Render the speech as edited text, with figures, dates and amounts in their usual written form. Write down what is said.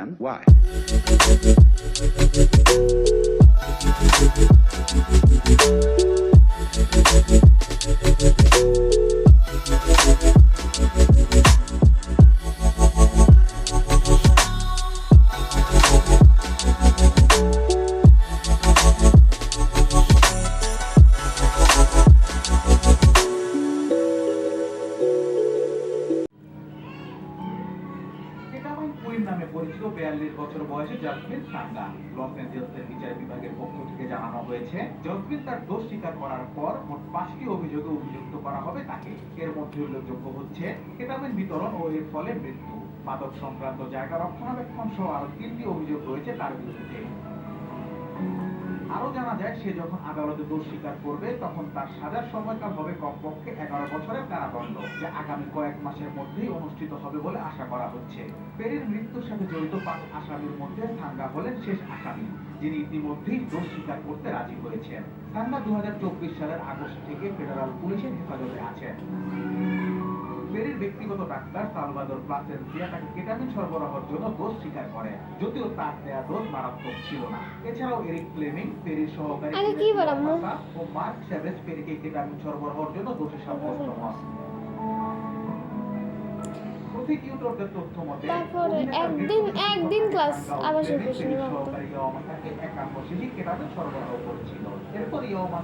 and why. নামে পরিচিত 42 বছর বয়সী জসমিন সাঙ্গা লস অ্যাঞ্জেলসের বিচার বিভাগের পক্ষ থেকে জানানো হয়েছে জসমিন তার দোষ স্বীকার করার পর মোট 5টি অভিযোগে অভিযুক্ত করা হবে তাকে। এর মধ্যে উল্লেখযোগ্য হচ্ছে কেটামিন বিতরণ ও এর ফলে মৃত্যু, মাদক সংক্রান্ত জায়গা রক্ষণাবেক্ষণ সহ আরো 3টি অভিযোগ রয়েছে তার বিরুদ্ধে। আরো জানা যায়, সে যখন আদালতে দোষ স্বীকার করবে তখন তার সাজার সময়কাল হবে কমপক্ষে 11 বছরের কারাদণ্ড, যা আগামী কয়েক মাসের মধ্যেই অনুষ্ঠিত হবে বলে আশা করা হচ্ছে। পেরির মৃত্যুর সাথে জড়িত 5 আসামির মধ্যে সাঙ্গা হলেন শেষ আসামি, যিনি ইতিমধ্যেই দোষ স্বীকার করতে রাজি হয়েছেন। সাঙ্গা 2024 সালের আগস্ট থেকে ফেডারাল পুলিশের হেফাজতে আছেন। পেরির ব্যক্তিগত ডাক্তার সালভাদর প্লাসেন্সিয়া তাকে কেটামিন সরবরাহের জন্য দোষ স্বীকার করেন, যদিও তার দেয়া দোষ মারাত্মক ছিল না। এছাড়াও এরিক ফ্লেমিং, পেরির সহকারী ও মার্ক স্যাভেজ পেরিকে কেটামিন সরবরাহের জন্য দোষী সাব্যস্ত হন। প্রসিকিউটরদের তথ্য মতে তারপরে একদিন ক্লাস আবার শুরু করছি। সহকারী ইয়মান তাকে 51 কেজি কেটামিন সরবরাহ করেছিল। এরপর ইয়মান